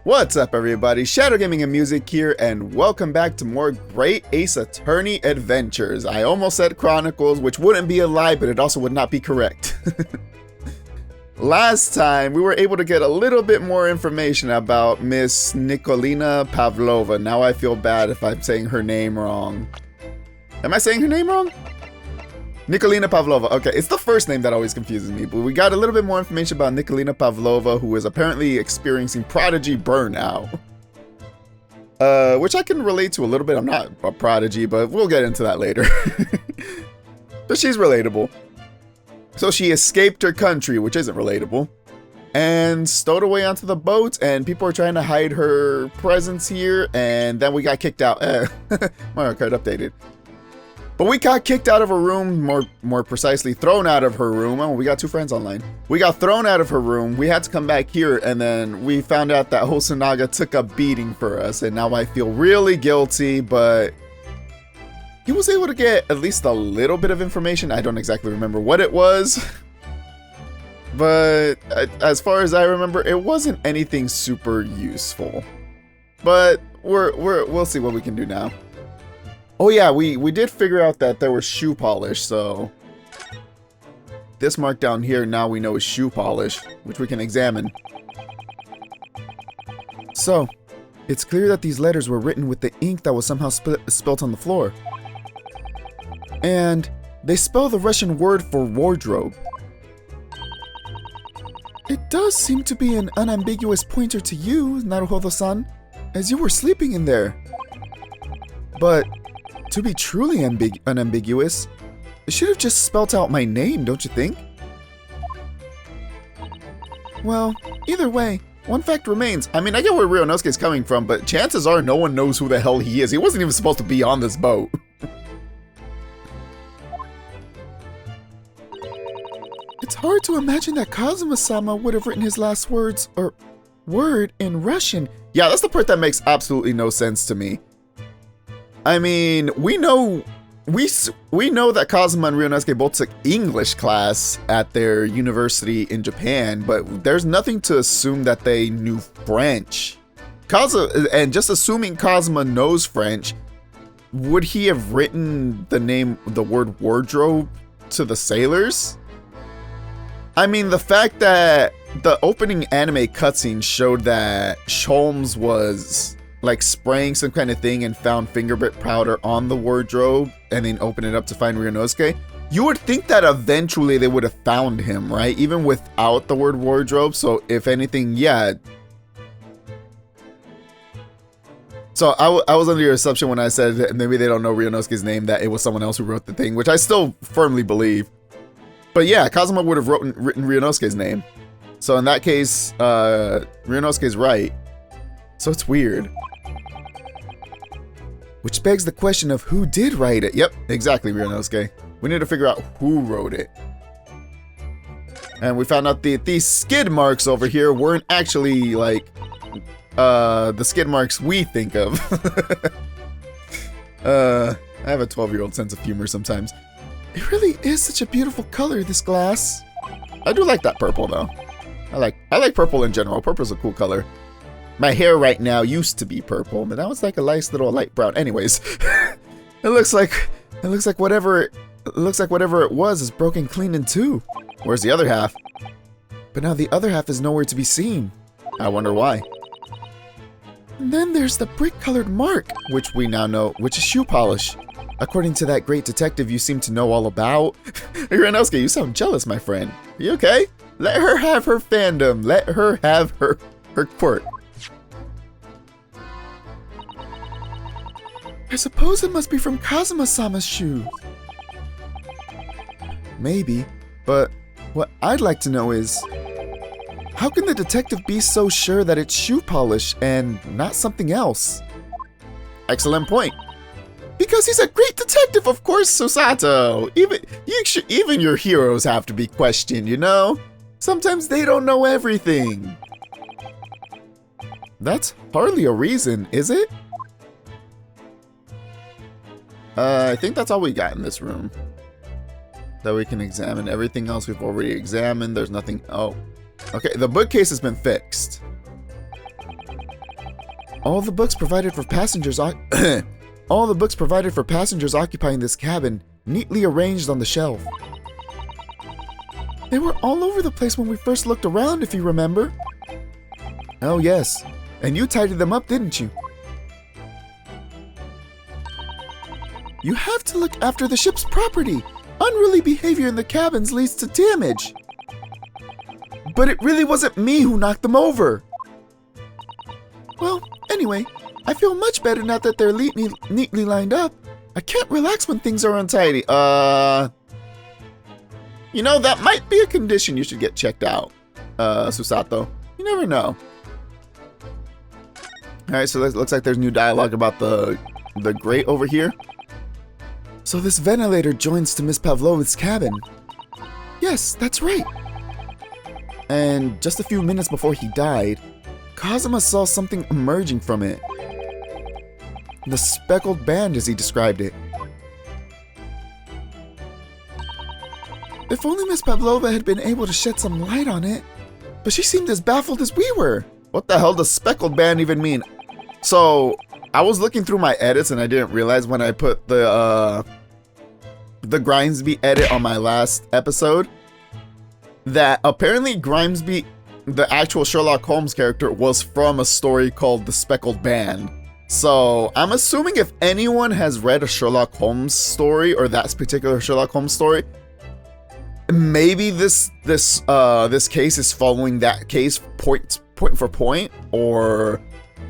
What's up, everybody? Shadow Gaming and Music here, and welcome back to more Great Ace Attorney adventures. I almost said Chronicles, which wouldn't be a lie, but it also would not be correct. Last time, we were able to get a little bit more information about Miss Nikolina Pavlova. Now I feel bad if I'm saying her name wrong. Am I saying her name wrong? Nikolina Pavlova. Okay, it's the first name that always confuses me, but we got a little bit more information about Nikolina Pavlova, who is apparently experiencing prodigy burnout. Which I can relate to a little bit. I'm not a prodigy, but we'll get into that later. But she's relatable. So she escaped her country, which isn't relatable, and stowed away onto the boat, and people are trying to hide her presence here, and then we got kicked out. Mario Kart updated. But we got kicked out of her room, more precisely, thrown out of her room. Oh, we got two friends online. We got thrown out of her room. We had to come back here, and then we found out that Hosonaga took a beating for us, and now I feel really guilty, but he was able to get at least a little bit of information. I don't exactly remember what it was, but as far as I remember, it wasn't anything super useful. But we'll see what we can do now. Oh yeah, we did figure out that there was shoe polish, so this mark down here now we know is shoe polish, which we can examine. So, it's clear that these letters were written with the ink that was somehow spilt on the floor. And they spell the Russian word for wardrobe. It does seem to be an unambiguous pointer to you, Naruhodo-san, as you were sleeping in there. But to be truly unambiguous, it should have just spelt out my name, don't you think? Well, either way, one fact remains. I mean, I get where Ryunosuke is coming from, but chances are no one knows who the hell he is. He wasn't even supposed to be on this boat. It's hard to imagine that Kazuma-sama would have written his last words, or word, in Russian. Yeah, that's the part that makes absolutely no sense to me. I mean, we know that Kazuma and Ryunosuke both took English class at their university in Japan, but there's nothing to assume that they knew French. And just assuming Kazuma knows French, would he have written the word wardrobe to the sailors? I mean, the fact that the opening anime cutscene showed that Sholmes was like spraying some kind of thing and found fingerprint powder on the wardrobe and then open it up to find Ryunosuke, you would think that eventually they would have found him, right? Even without the word wardrobe. So if anything, yeah. So I was under your assumption when I said that maybe they don't know Ryunosuke's name, that it was someone else who wrote the thing, which I still firmly believe. But yeah, Kazuma would have written Ryunosuke's name. So in that case, Ryunosuke's right. So it's weird. Which begs the question of who did write it. Yep, exactly, Ryunosuke. We need to figure out who wrote it. And we found out that these skid marks over here weren't actually like the skid marks we think of. I have a 12-year-old sense of humor sometimes. It really is such a beautiful color, this glass. I do like that purple though. I like purple in general. Purple's a cool color. My hair right now used to be purple, but now it's like a nice little light brown. Anyways, it looks like whatever it was is broken clean in two. Where's the other half? But now the other half is nowhere to be seen. I wonder why. And then there's the brick-colored mark, which we now know, which is shoe polish. According to that great detective you seem to know all about. Ryunosuke, you sound jealous, my friend. Are you okay? Let her have her fandom. Let her have her quirk. I suppose it must be from Kazuma-sama's shoes. Maybe, but what I'd like to know is, how can the detective be so sure that it's shoe polish and not something else? Excellent point. Because he's a great detective, of course, Susato. Even your heroes have to be questioned, you know? Sometimes they don't know everything. That's hardly a reason, is it? I think that's all we got in this room that we can examine. Everything else we've already examined. There's nothing. Oh, okay. The bookcase has been fixed. All the books provided for passengers all the books provided for passengers occupying this cabin, neatly arranged on the shelf. They were all over the place when we first looked around, if you remember. Oh yes, and you tidied them up, didn't you? You have to look after the ship's property. Unruly behavior in the cabins leads to damage. But it really wasn't me who knocked them over. Well, anyway, I feel much better now that they're neatly lined up. I can't relax when things are untidy. You know, that might be a condition you should get checked out, Susato. You never know. Alright, so it looks like there's new dialogue about the grate over here. So this ventilator joins to Miss Pavlova's cabin. Yes, that's right. And just a few minutes before he died, Kazuma saw something emerging from it. The speckled band, as he described it. If only Miss Pavlova had been able to shed some light on it, but she seemed as baffled as we were. What the hell does speckled band even mean? So, I was looking through my edits and I didn't realize when I put the Grimsby edit on my last episode that apparently Grimsby, the actual Sherlock Holmes character, was from a story called The Speckled Band. So I'm assuming if anyone has read a Sherlock Holmes story or that particular Sherlock Holmes story, maybe this case is following that case point for point, or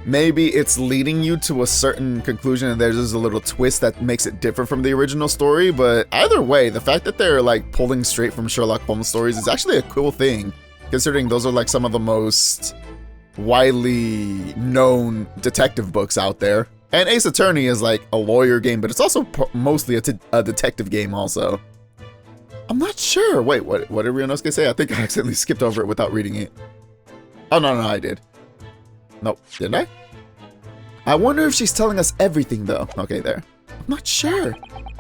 maybe it's leading you to a certain conclusion and there's just a little twist that makes it different from the original story. But either way, the fact that they're like pulling straight from Sherlock Holmes stories is actually a cool thing, considering those are like some of the most widely known detective books out there. And Ace Attorney is like a lawyer game, but it's also mostly a detective game also. I'm not sure. Wait, what did Ryunosuke say? I think I accidentally skipped over it without reading it. Oh, no, I did. Nope, didn't I? I wonder if she's telling us everything, though. Okay, there. I'm not sure.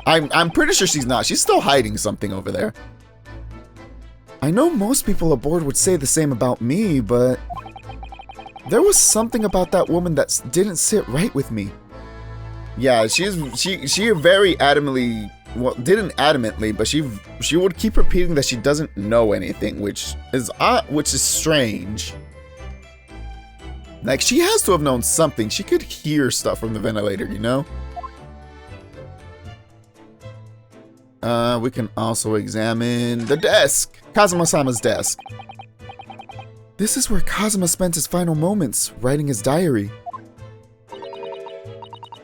I'm pretty sure she's not. She's still hiding something over there. I know most people aboard would say the same about me, but there was something about that woman that didn't sit right with me. Yeah, she very adamantly, well, didn't adamantly, but she would keep repeating that she doesn't know anything, which is strange. Like, she has to have known something. She could hear stuff from the ventilator, you know? We can also examine the desk. Kazuma-sama's desk. This is where Kazuma spent his final moments, writing his diary.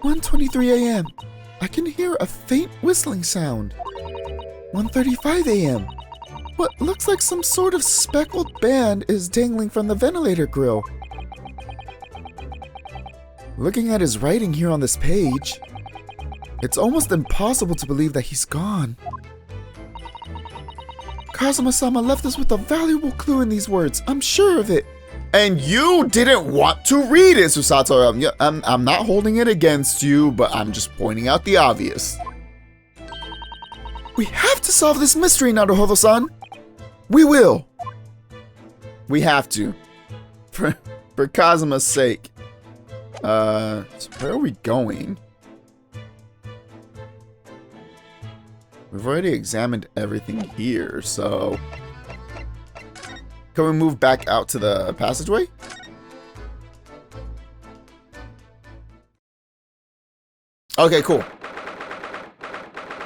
1:23 a.m. I can hear a faint whistling sound. 1:35 a.m. What looks like some sort of speckled band is dangling from the ventilator grill. Looking at his writing here on this page, it's almost impossible to believe that he's gone. Kazuma-sama left us with a valuable clue in these words, I'm sure of it. And you didn't want to read it, Susato. I'm not holding it against you, but I'm just pointing out the obvious. We have to solve this mystery, Naruhodo-san. We will. We have to. For Kazuma's sake. So where are we going? We've already examined everything here, so can we move back out to the passageway? Okay, cool.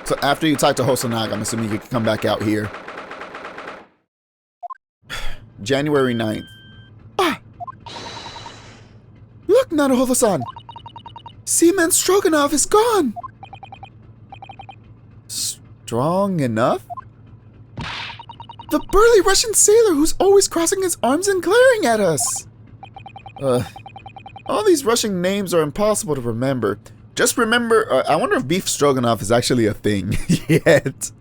So after you talk to Hosonaga, I'm assuming you can come back out here. January 9th. Ah! Look, Naruhodo-san! Seaman Stroganoff is gone! Strong enough? The burly Russian sailor who's always crossing his arms and glaring at us! All these Russian names are impossible to remember. Just remember, I wonder if beef stroganoff is actually a thing yet.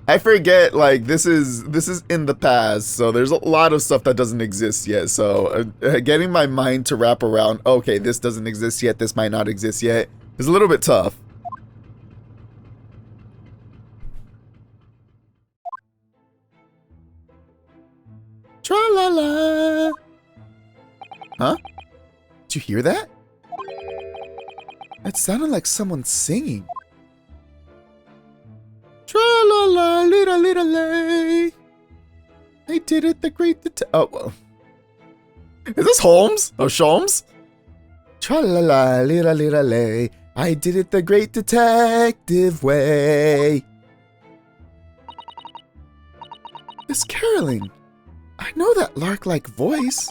I forget, like, this is in the past, so there's a lot of stuff that doesn't exist yet, so getting my mind to wrap around, okay, this doesn't exist yet, this might not exist yet, is a little bit tough. Tra-la-la! Huh? Did you hear that? It sounded like someone singing. Tra-la-la-lita-lita-lay. I did it the great oh, well. Is this Holmes? Oh, Sholmes? Tra-la-la-lita-lita-lay. I did it the great detective way. It's caroling. I know that lark-like voice.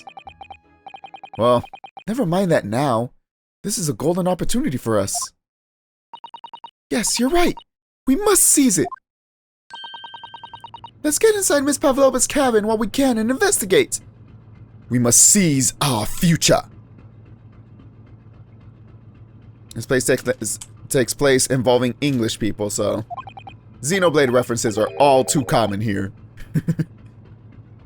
Well, never mind that now. This is a golden opportunity for us. Yes, you're right. We must seize it. Let's get inside Miss Pavlova's cabin while we can and investigate. We must seize our future. This place takes place involving English people, so Xenoblade references are all too common here.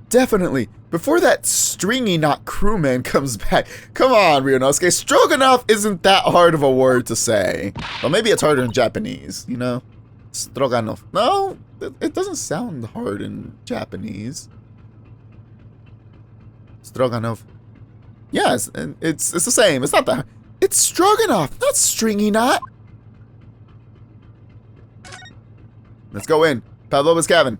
Definitely. Before that stringy knot crewman comes back. Come on, Ryunosuke. Stroganoff isn't that hard of a word to say. Well, maybe it's harder in Japanese, you know? Stroganoff. No, it doesn't sound hard in Japanese. Stroganoff. Yes, it's the same. It's not that hard. It's Stroganoff, not stringy knot. Let's go in. Pavlova's cabin.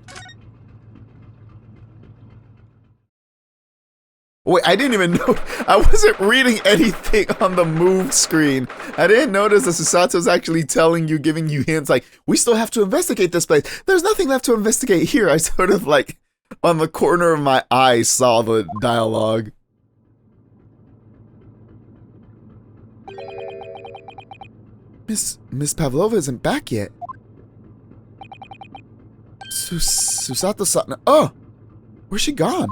Wait, I didn't even know. I wasn't reading anything on the move screen. I didn't notice that Susato's actually giving you hints like, we still have to investigate this place. There's nothing left to investigate here. I sort of like, on the corner of my eye, saw the dialogue. Miss Pavlova isn't back yet. Susato-san. Oh! Where's she gone?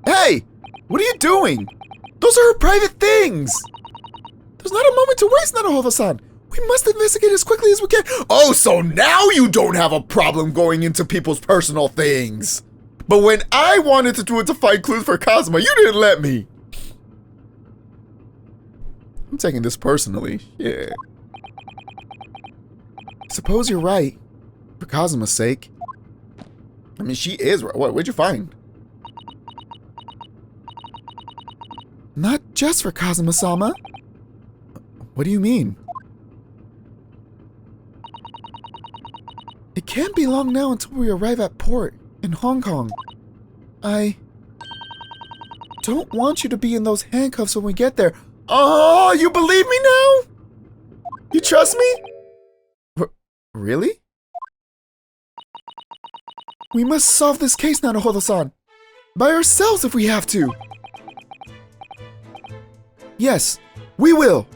Hey! What are you doing? Those are her private things! There's not a moment to waste, Naruhodo-san. We must investigate as quickly as we can. Oh, so now you don't have a problem going into people's personal things. But when I wanted to do it to find clues for Kazuma, you didn't let me. I'm taking this personally. Yeah. Suppose you're right. For Kazuma's sake. I mean, she is right. What'd you find? Not just for Kazuma-sama. What do you mean? It can't be long now until we arrive at port in Hong Kong. I don't want you to be in those handcuffs when we get there. Oh, you believe me now? You trust me? Really? We must solve this case, Naruhodo-san. By ourselves if we have to. Yes, we will.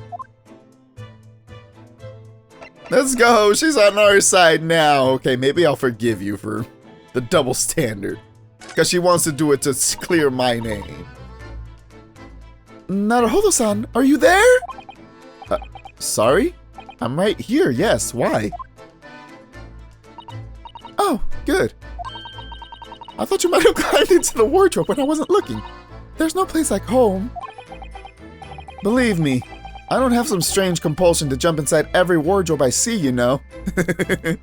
Let's go. She's on our side now. Okay, maybe I'll forgive you for the double standard. Because she wants to do it to clear my name. Naruhodo-san, are you there? Sorry? I'm right here, yes. Why? Oh, good. I thought you might have climbed into the wardrobe when I wasn't looking. There's no place like home. Believe me, I don't have some strange compulsion to jump inside every wardrobe I see, you know.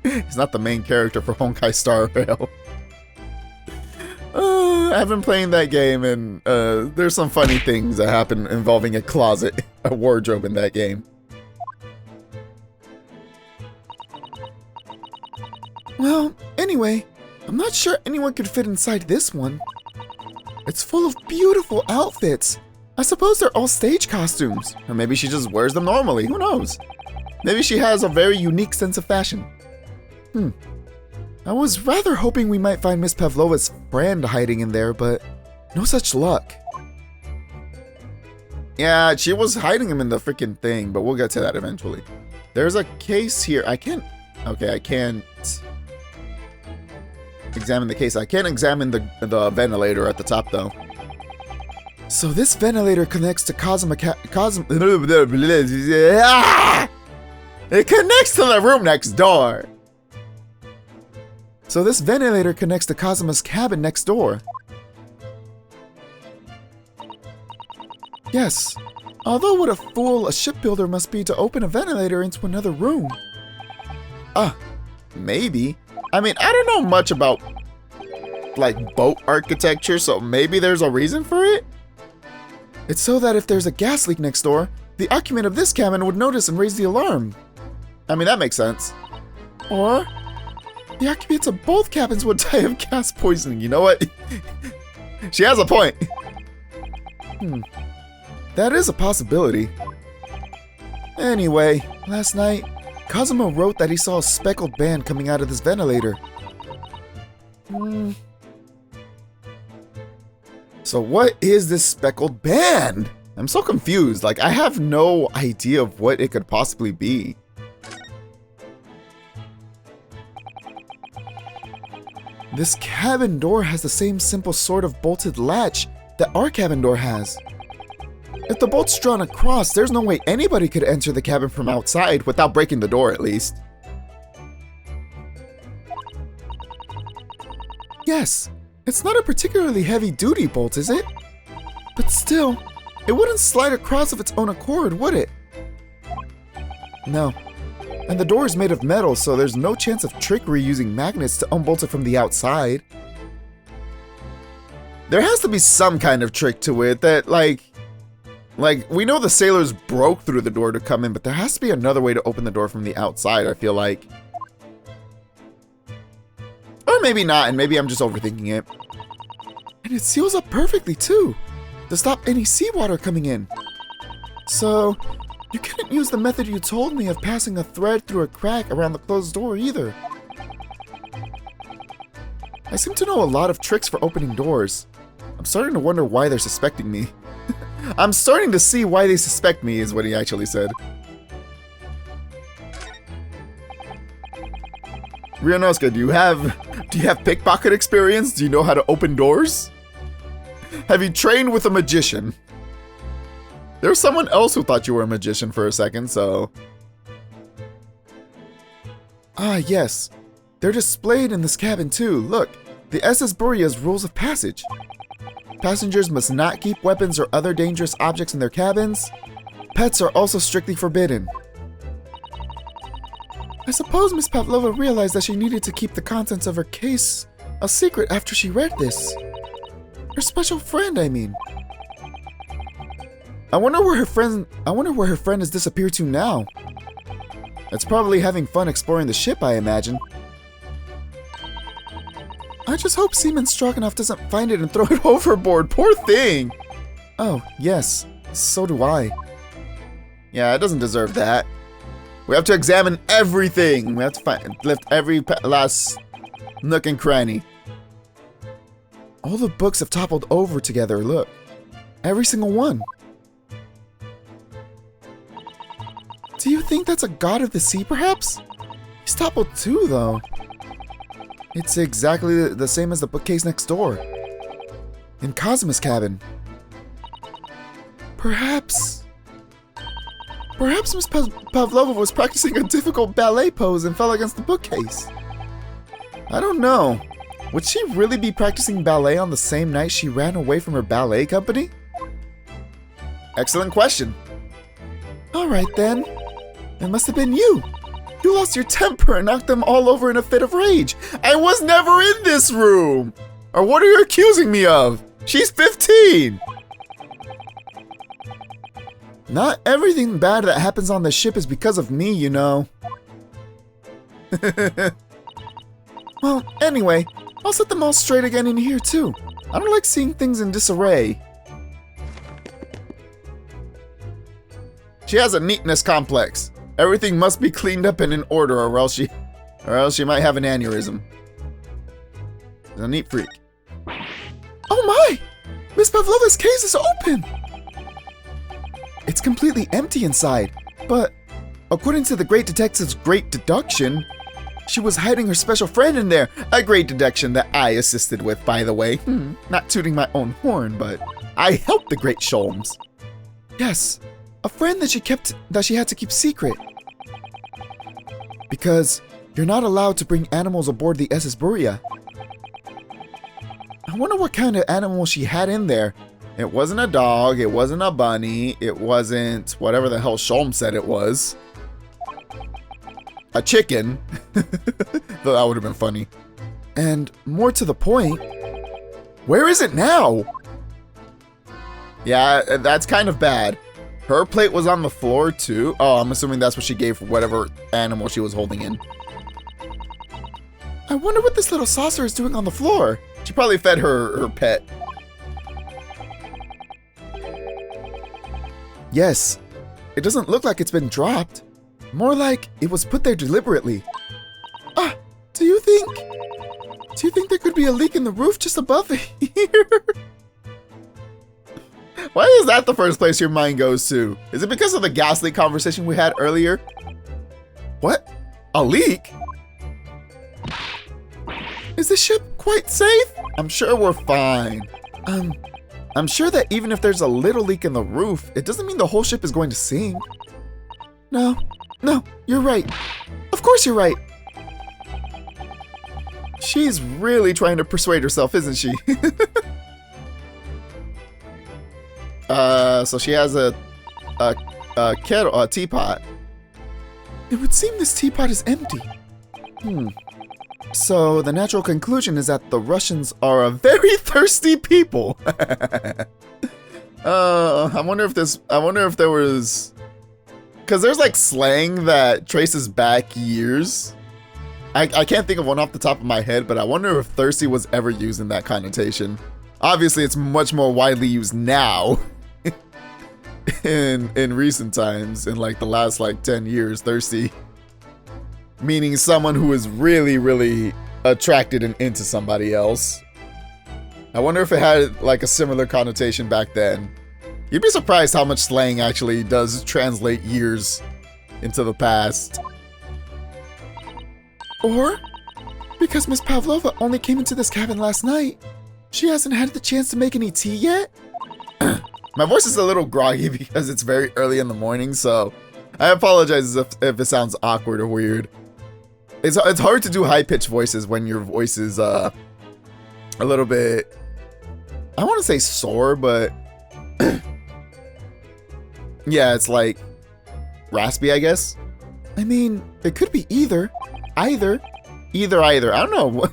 He's not the main character for Honkai Star Rail. I've been playing that game, and there's some funny things that happen involving a closet, a wardrobe in that game. Well, anyway, I'm not sure anyone could fit inside this one. It's full of beautiful outfits. I suppose they're all stage costumes. Or maybe she just wears them normally, who knows? Maybe she has a very unique sense of fashion. I was rather hoping we might find Miss Pavlova's friend hiding in there, but no such luck. Yeah, she was hiding him in the freaking thing, but we'll get to that eventually. There's a case here. I can't examine the case. I can't examine the ventilator at the top, though. So this ventilator connects to It connects to the room next door. So this ventilator connects to Kazuma's cabin next door. Yes. Although what a fool a shipbuilder must be to open a ventilator into another room. Maybe. I mean, I don't know much about, like, boat architecture, so maybe there's a reason for it? It's so that if there's a gas leak next door, the occupant of this cabin would notice and raise the alarm. I mean, that makes sense. Or the occupants of both cabins would die of gas poisoning. You know what? She has a point. That is a possibility. Anyway, last night, Cosmo wrote that he saw a speckled band coming out of this ventilator. So what is this speckled band? I'm so confused. Like, I have no idea of what it could possibly be. This cabin door has the same simple sort of bolted latch that our cabin door has. If the bolt's drawn across, there's no way anybody could enter the cabin from outside without breaking the door at least. Yes, it's not a particularly heavy-duty bolt, is it? But still, it wouldn't slide across of its own accord, would it? No. And the door is made of metal, so there's no chance of trickery using magnets to unbolt it from the outside. There has to be some kind of trick to it that, like, we know the sailors broke through the door to come in, but there has to be another way to open the door from the outside, I feel like. Or maybe not, and maybe I'm just overthinking it. And it seals up perfectly, too, to stop any seawater coming in. So, you couldn't use the method you told me of passing a thread through a crack around the closed door either. I seem to know a lot of tricks for opening doors. I'm starting to wonder why they're suspecting me. I'm starting to see why they suspect me, is what he actually said. Ryunosuke, do you have pickpocket experience? Do you know how to open doors? Have you trained with a magician? There's someone else who thought you were a magician for a second, so... Ah, yes. They're displayed in this cabin too. Look, the SS Buria's rules of passage. Passengers must not keep weapons or other dangerous objects in their cabins. Pets are also strictly forbidden. I suppose Miss Pavlova realized that she needed to keep the contents of her case a secret after she read this. Her special friend, I mean. I wonder where her friend has disappeared to now. It's probably having fun exploring the ship, I imagine. I just hope Seaman Stroganoff doesn't find it and throw it overboard. Poor thing! Oh, yes. So do I. Yeah, it doesn't deserve that. We have to examine everything. We have to lift every last nook and cranny. All the books have toppled over together, look. Every single one. Do you think that's a god of the sea, perhaps? He's toppled too, though. It's exactly the same as the bookcase next door. In Cosmo's cabin. Perhaps Miss Pavlova was practicing a difficult ballet pose and fell against the bookcase. I don't know. Would she really be practicing ballet on the same night she ran away from her ballet company? Excellent question. Alright then. It must have been you. You lost your temper and knocked them all over in a fit of rage. I was never in this room! Or what are you accusing me of? She's 15! Not everything bad that happens on the ship is because of me, you know. Well, anyway, I'll set them all straight again in here too. I don't like seeing things in disarray. She has a neatness complex. Everything must be cleaned up and in order, or else she might have an aneurysm. She's a neat freak. Oh my! Miss Pavlova's case is open! It's completely empty inside, but according to the great detective's great deduction, she was hiding her special friend in there. A great deduction that I assisted with, by the way. Not tooting my own horn, but I helped the great Sholmes. Yes, a friend that she had to keep secret. Because you're not allowed to bring animals aboard the SS Buria. I wonder what kind of animal she had in there. It wasn't a dog, it wasn't a bunny, it wasn't whatever the hell Sholm said it was. A chicken. Though that would have been funny. And more to the point, where is it now? Yeah, that's kind of bad. Her plate was on the floor too. Oh, I'm assuming that's what she gave for whatever animal she was holding in. I wonder what this little saucer is doing on the floor. She probably fed her pet. Yes, it doesn't look like it's been dropped. More like it was put there deliberately. Ah, do you think there could be a leak in the roof just above here? Why is that the first place your mind goes to? Is it because of the gas leak conversation we had earlier? What? A leak? Is the ship quite safe? I'm sure we're fine. I'm sure that even if there's a little leak in the roof, it doesn't mean the whole ship is going to sink. No, you're right. Of course you're right. She's really trying to persuade herself, isn't she? So she has a kettle, a teapot. It would seem this teapot is empty. So the natural conclusion is that the Russians are a very thirsty people. I wonder if there was, because there's like slang that traces back years. I can't think of one off the top of my head, but I wonder if thirsty was ever used in that connotation. Obviously, it's much more widely used now. in recent times, in like the last like 10 years, thirsty meaning someone who is really, really attracted and into somebody else. I wonder if it had like a similar connotation back then. You'd be surprised how much slang actually does translate years into the past. Or because Miss Pavlova only came into this cabin last night, she hasn't had the chance to make any tea yet? My voice is a little groggy because it's very early in the morning, so I apologize if it sounds awkward or weird. It's hard to do high-pitched voices when your voice is a little bit, I want to say sore, but yeah, it's like raspy, I guess. I mean, it could be either. Either. I don't know.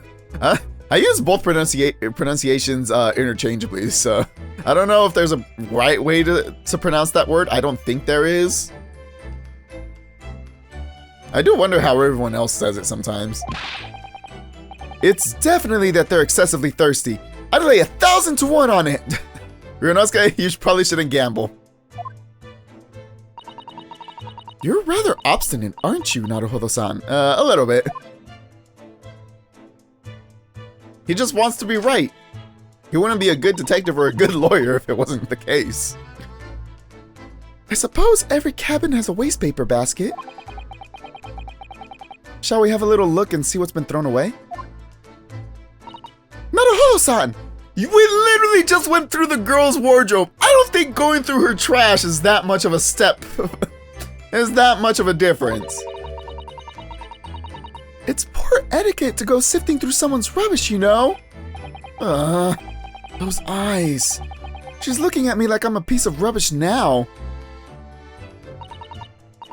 I use both pronunciations interchangeably, so I don't know if there's a right way to pronounce that word. I don't think there is. I do wonder how everyone else says it sometimes. It's definitely that they're excessively thirsty. I'd lay 1,000 to 1 on it. Ryunosuke, you probably shouldn't gamble. You're rather obstinate, aren't you, Naruhodo-san? A little bit. He just wants to be right. He wouldn't be a good detective or a good lawyer if it wasn't the case. I suppose every cabin has a waste paper basket. Shall we have a little look and see what's been thrown away? Naruhodo-san! We literally just went through the girl's wardrobe. I don't think going through her trash is that much of a step. Is that much of a difference. It's poor etiquette to go sifting through someone's rubbish, you know? Those eyes. She's looking at me like I'm a piece of rubbish now.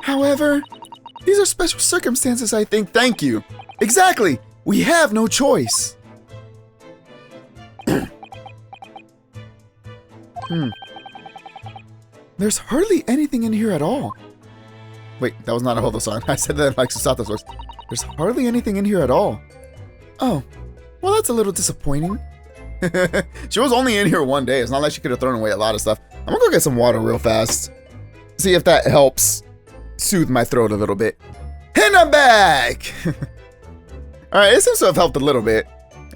However, these are special circumstances, I think. Thank you. Exactly. We have no choice. There's hardly anything in here at all. Wait, that was not a Hodo-san. I said that like Susato's voice. There's hardly anything in here at all. Oh, well, that's a little disappointing. She was only in here one day. It's not like she could have thrown away a lot of stuff. I'm gonna go get some water real fast. See if that helps soothe my throat a little bit. And I'm back! Alright, it seems to have helped a little bit.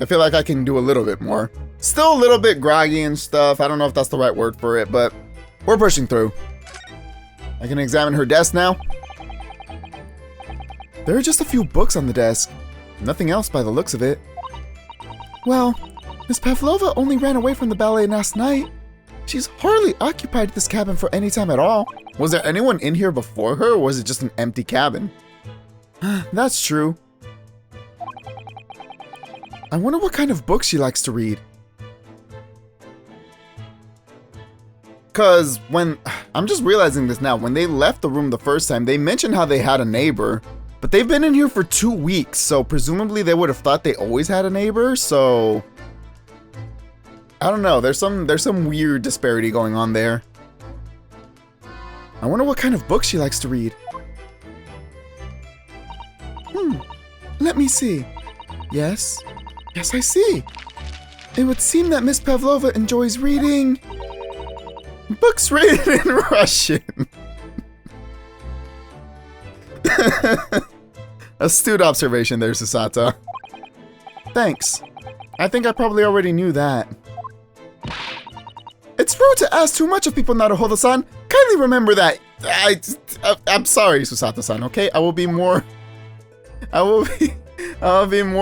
I feel like I can do a little bit more. Still a little bit groggy and stuff. I don't know if that's the right word for it, but we're pushing through. I can examine her desk now. There are just a few books on the desk. Nothing else by the looks of it. Well, Miss Pavlova only ran away from the ballet last night. She's hardly occupied this cabin for any time at all. Was there anyone in here before her, or was it just an empty cabin? That's true. I wonder what kind of books she likes to read. Because I'm just realizing this now, when they left the room the first time, they mentioned how they had a neighbor, but they've been in here for 2 weeks, so presumably they would have thought they always had a neighbor, so I don't know. There's some weird disparity going on there. I wonder what kind of book she likes to read. Let me see. Yes. Yes, I see. It would seem that Miss Pavlova enjoys reading books written in Russian. Astute observation there, Susato. Thanks. I think I probably already knew that. It's rude to ask too much of people, Naruhodo-san. Kindly remember that. I'm sorry, Susato-san, okay? I will be more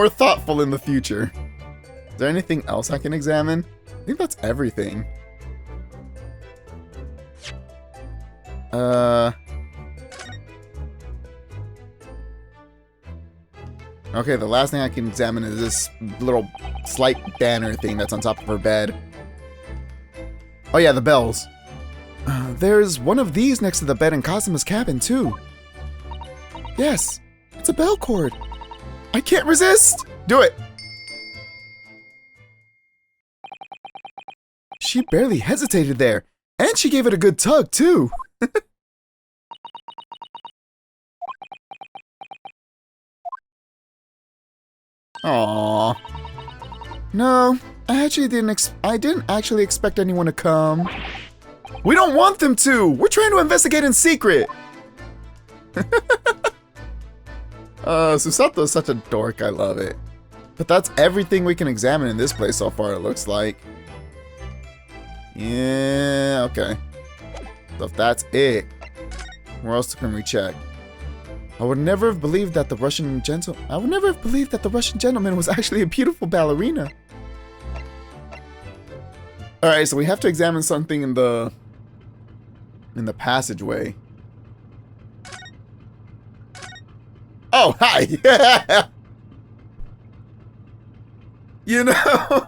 thoughtful in the future. Is there anything else I can examine? I think that's everything. Okay, the last thing I can examine is this little slight banner thing that's on top of her bed. Oh yeah, the bells. There's one of these next to the bed in Kazuma's cabin, too. Yes, it's a bell cord. I can't resist! Do it! She barely hesitated there, and she gave it a good tug, too. Aww. No, I didn't actually expect anyone to come. We don't want them to! We're trying to investigate in secret! Susato is such a dork, I love it. But that's everything we can examine in this place so far, it looks like. Yeah, okay. So if that's it, where else can we check? I would never have believed that the Russian gentleman was actually a beautiful ballerina. Alright, so we have to examine something in the passageway. Oh, hi! You know,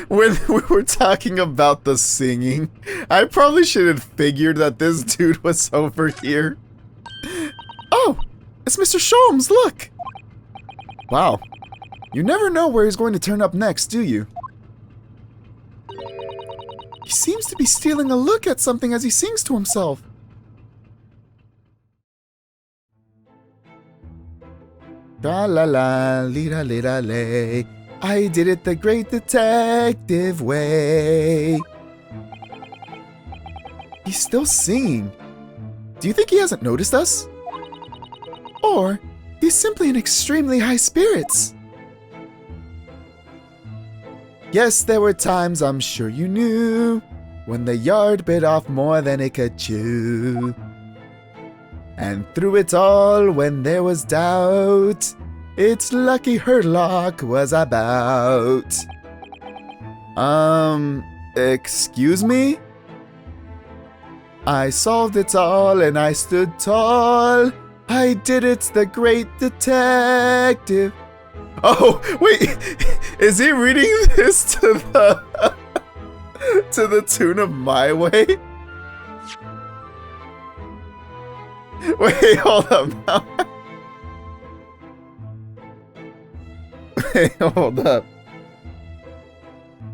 when we were talking about the singing, I probably should have figured that this dude was over here. Oh, it's Mr. Sholmes, look! Wow, you never know where he's going to turn up next, do you? He seems to be stealing a look at something as he sings to himself. Tra-la-la, lira-lira-lay, I did it the great detective way. He's still singing. Do you think he hasn't noticed us? Or he's simply in extremely high spirits. Yes, there were times I'm sure you knew when the yard bit off more than it could chew. And through it all, when there was doubt, it's lucky her luck was about. Excuse me? I solved it all and I stood tall. I did it, the great detective. Oh, wait, is he reading this to the tune of My Way? Wait, hold up now. Wait, hold up.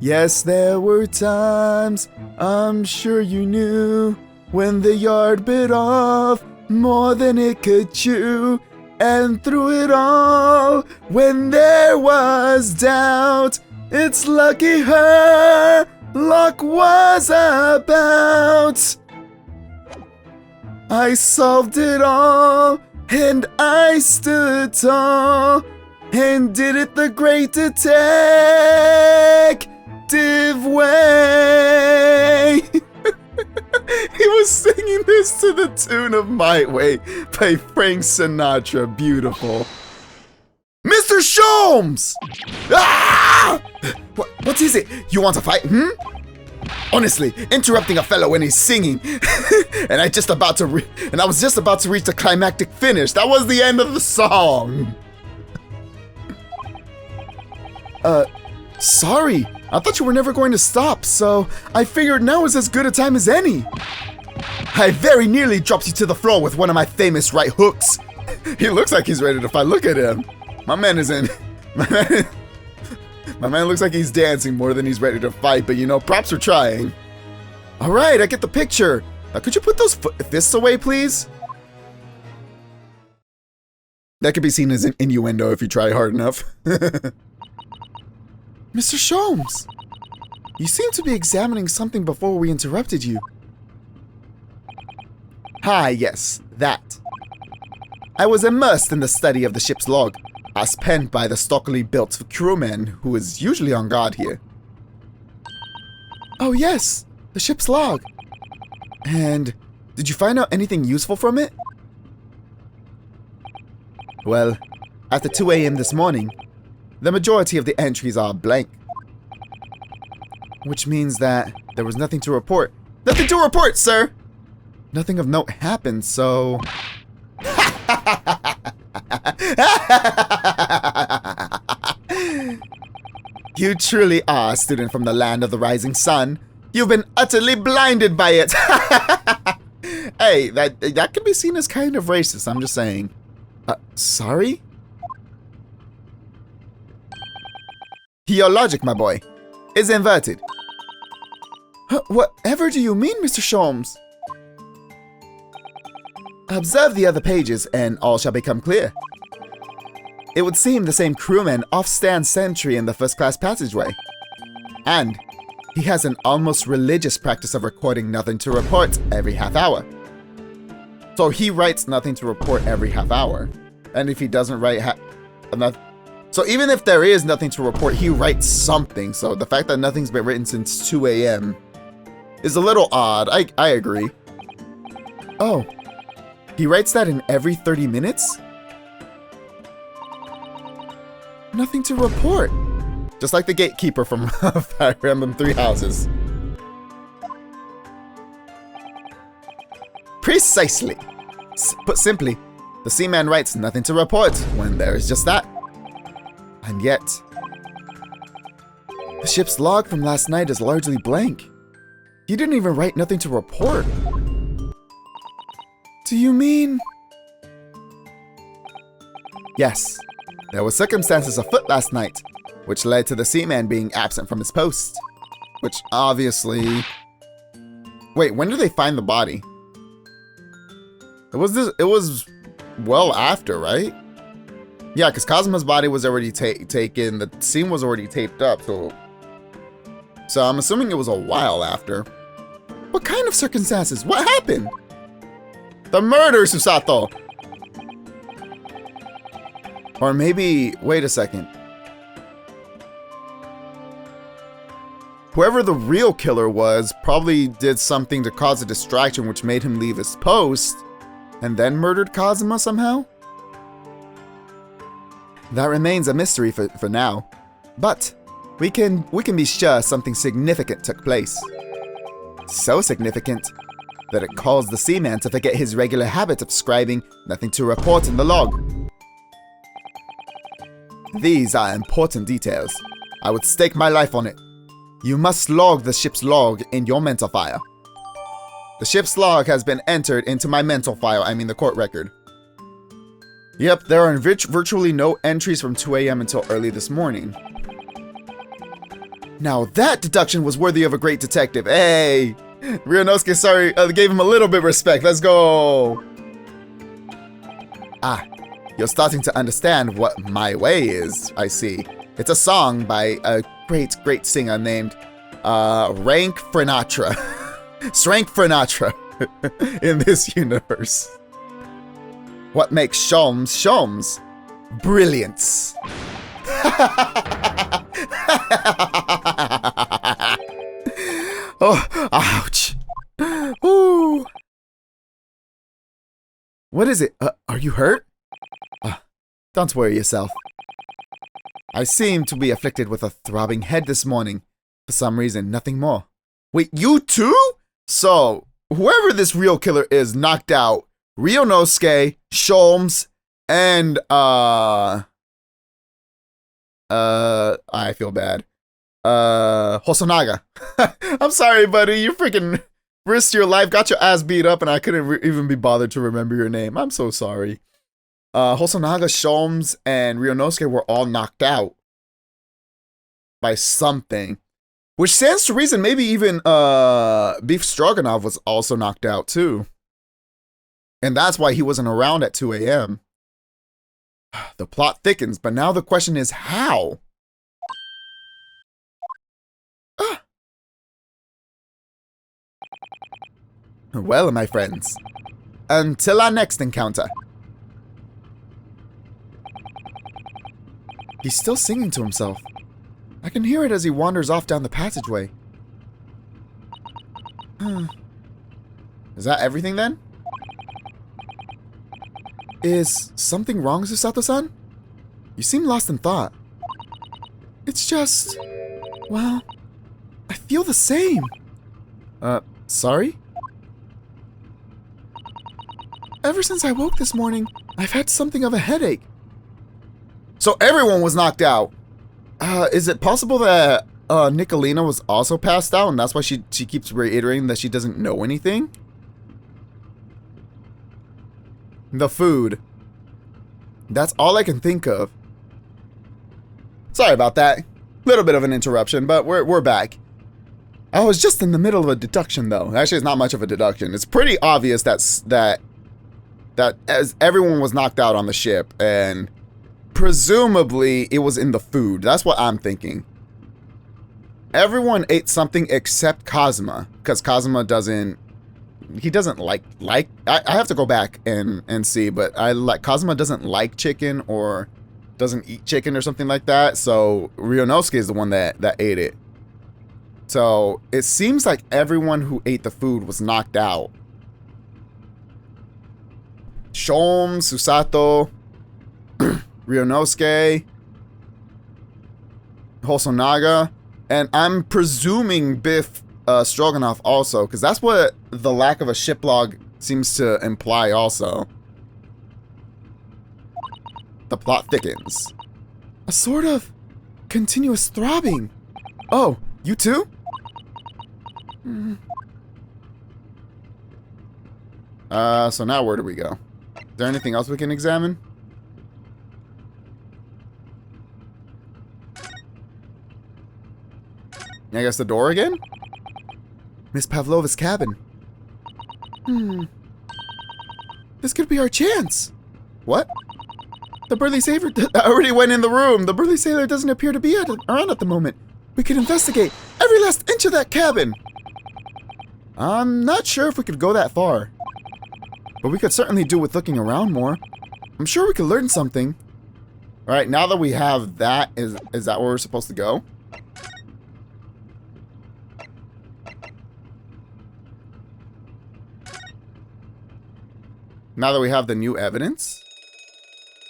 Yes, there were times, I'm sure you knew, when the yard bit off more than it could chew. And through it all, when there was doubt, it's lucky her luck was about. I solved it all, and I stood tall, and did it the great detective way. He was singing this to the tune of My Way by Frank Sinatra. Beautiful. Mr. Sholmes! Ah! What is it? You want to fight? Honestly, interrupting a fellow when he's singing. and I was just about to reach the climactic finish. That was the end of the song. Sorry. I thought you were never going to stop, so I figured now is as good a time as any. I very nearly dropped you to the floor with one of my famous right hooks. He looks like he's ready to fight. Look at him. My man is in My man looks like he's dancing more than he's ready to fight, but you know, props for trying. All right, I get the picture. Could you put those fists away, please? That could be seen as an innuendo if you try hard enough. Mr. Sholmes, you seem to be examining something before we interrupted you. Hi, yes, that. I was immersed in the study of the ship's log, as penned by the stockily built crewman who is usually on guard here. Oh yes, the ship's log. And did you find out anything useful from it? Well, after 2 a.m. this morning, the majority of the entries are blank. Which means that there was nothing to report. Nothing to report, sir! Nothing of note happened, so... You truly are a student from the land of the rising sun. You've been utterly blinded by it. Hey, that can be seen as kind of racist, I'm just saying. Sorry? Your logic, my boy, is inverted. Whatever do you mean, Mr. Sholmes? Observe the other pages, and all shall become clear. It would seem the same crewman off-stands sentry in the first-class passageway. And he has an almost religious practice of recording nothing to report every half hour. So he writes nothing to report every half hour. And if he doesn't write so even if there is nothing to report, he writes something. So the fact that nothing's been written since 2 a.m. is a little odd. I agree. Oh, he writes that in every 30 minutes? Nothing to report. Just like the gatekeeper from Fire Emblem 3 Houses. Precisely. Put simply, the seaman writes nothing to report when there is just that. And yet, the ship's log from last night is largely blank. He didn't even write nothing to report. Do you mean? Yes, there were circumstances afoot last night, which led to the seaman being absent from his post. Which obviously... Wait, when did they find the body? It was well after, right? Yeah, because Kazuma's body was already taken. The scene was already taped up, so I'm assuming it was a while after. What kind of circumstances? What happened? The murder, Susato! Or maybe, wait a second. Whoever the real killer was probably did something to cause a distraction which made him leave his post, and then murdered Kazuma somehow? That remains a mystery for now, but we can be sure something significant took place. So significant that it caused the seaman to forget his regular habit of scribing nothing to report in the log. These are important details. I would stake my life on it. You must log the ship's log in your mental file. The ship's log has been entered into my mental file, I mean the court record. Yep, there are virtually no entries from 2 a.m. until early this morning. Now that deduction was worthy of a great detective. Hey! Ryunosuke, sorry, gave him a little bit of respect. Let's go! Ah, you're starting to understand what My Way is, I see. It's a song by a great singer named Rank Frenatra. Srank Frenatra in this universe. What makes Sholmes Sholmes? Brilliance. Oh, ouch. Ooh. What is it? Are you hurt? Don't worry yourself. I seem to be afflicted with a throbbing head this morning. For some reason, nothing more. Wait, you too? So, whoever this real killer is knocked out Ryunosuke, Sholmes, and, I feel bad. Hosonaga. I'm sorry, buddy. You freaking risked your life, got your ass beat up, and I couldn't even be bothered to remember your name. I'm so sorry. Hosonaga, Sholmes, and Ryunosuke were all knocked out. by something. Which stands to reason maybe even Beef Stroganoff was also knocked out too. And that's why he wasn't around at 2 a.m. The plot thickens, but now the question is how? Well, my friends, until our next encounter. He's still singing to himself. I can hear it as he wanders off down the passageway. Is that everything then? Is something wrong, Susato-san? You seem lost in thought. It's just... well, I feel the same. Sorry? Ever since I woke this morning, I've had something of a headache. So everyone was knocked out. Is it possible that Nicolina was also passed out and that's why she keeps reiterating that she doesn't know anything? The food. That's all I can think of. Sorry about that. Little bit of an interruption, but we're back. I was just in the middle of a deduction though. Actually, it's not much of a deduction. It's pretty obvious that as everyone was knocked out on the ship and presumably it was in the food. That's what I'm thinking. Everyone ate something except Kazuma, because Kazuma doesn't like I have to go back and see, but Kazuma doesn't like chicken or doesn't eat chicken or something like that. So Ryunosuke is the one that ate it. So it seems like everyone who ate the food was knocked out. Shom, Susato, Ryunosuke, Hosonaga, and I'm presuming Biff Stroganoff also, because that's what the lack of a ship log seems to imply also. The plot thickens. A sort of continuous throbbing. Oh, you too? So now where do we go? Is there anything else we can examine? I guess the door again? Miss Pavlova's cabin. This could be our chance. What? The burly sailor already went in the room. The burly sailor doesn't appear to be around at the moment. We could investigate every last inch of that cabin. I'm not sure if we could go that far. But we could certainly do with looking around more. I'm sure we could learn something. Alright, now that we have that, is that where we're supposed to go? Now that we have the new evidence?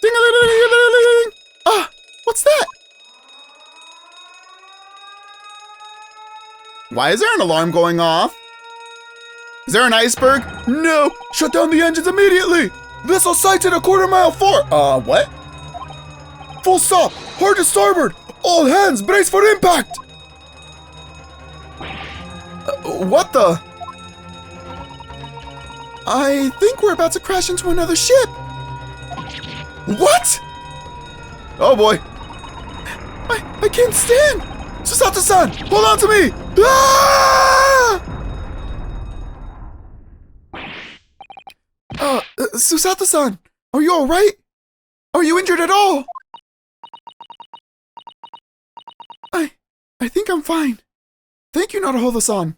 Ding-a-ling-a-ling-a-ling-a-ling! Ah! What's that? Why is there an alarm going off? Is there an iceberg? No! Shut down the engines immediately! Vessel sighted a quarter-mile fore. What? Full stop! Hard to starboard! All hands brace for impact! What the? I think we're about to crash into another ship. What? Oh boy. I can't stand. Susato-san, hold on to me. Ah! Susato-san, are you alright? Are you injured at all? I think I'm fine. Thank you, Naruhodo-san.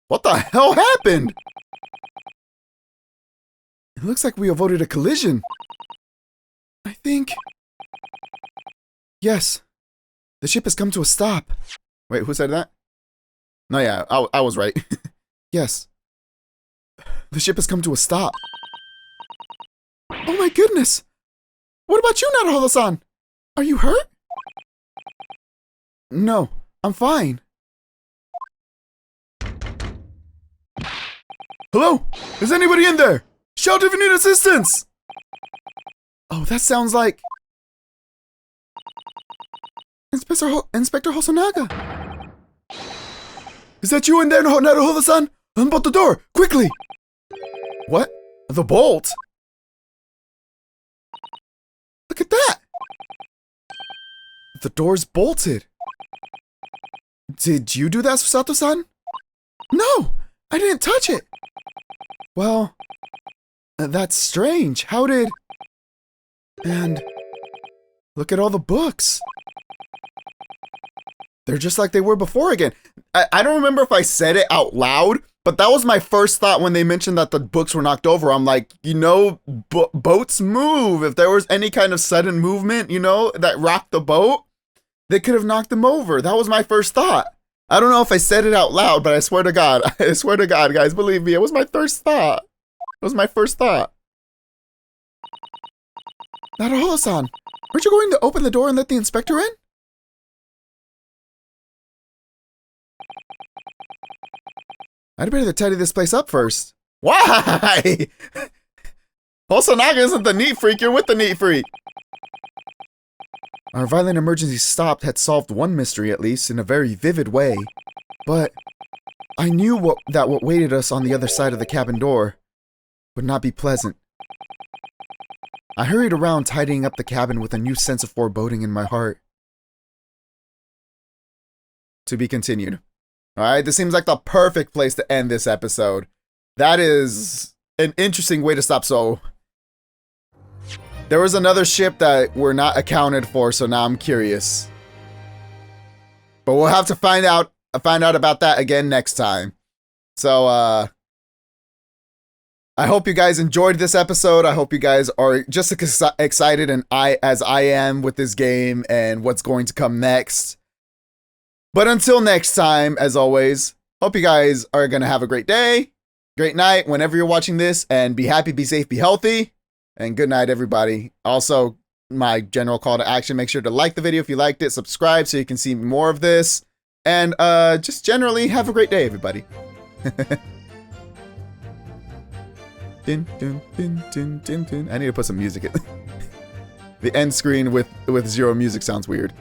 What the hell happened? It looks like we avoided a collision. I think... Yes. The ship has come to a stop. Wait, who said that? No, yeah, I was right. Yes. The ship has come to a stop. Oh my goodness! What about you, Naruhodo-san? Are you hurt? No, I'm fine. Hello? Is anybody in there? Shout if you need assistance! Oh, that sounds like... Inspector Hosonaga. Is that you in there, Naruhodo-san? Unbolt the door, quickly! What? The bolt? Look at that! The door's bolted. Did you do that, Susato-san? No, I didn't touch it. Well, that's strange. How did... And look at all the books. They're just like they were before again. I don't remember if I said it out loud, but that was my first thought when they mentioned that the books were knocked over. I'm like, you know, boats move. If there was any kind of sudden movement, you know, that rocked the boat, they could have knocked them over. That was my first thought. I don't know if I said it out loud, but I swear to God, guys, believe me, it was my first thought. It was my first thought. Naruhodo-san, aren't you going to open the door and let the inspector in? I'd better tidy this place up first. Why? Hosonaga isn't the neat freak, you're with the neat freak. Our violent emergency stopped had solved one mystery, at least, in a very vivid way. But I knew that what waited us on the other side of the cabin door would not be pleasant. I hurried around tidying up the cabin with a new sense of foreboding in my heart. To be continued. Alright, this seems like the perfect place to end this episode. That is an interesting way to stop. So, there was another ship that we're not accounted for, so now I'm curious. But we'll have to find out about that again next time. So, I hope you guys enjoyed this episode. I hope you guys are just as excited as I am with this game and what's going to come next. But until next time, as always, hope you guys are going to have a great day, great night, whenever you're watching this, and be happy, be safe, be healthy, and good night, everybody. Also, my general call to action, make sure to like the video if you liked it, subscribe so you can see more of this, and just generally have a great day, everybody. Dun, dun, dun, dun, dun, dun. I need to put some music in. The end screen with zero music sounds weird.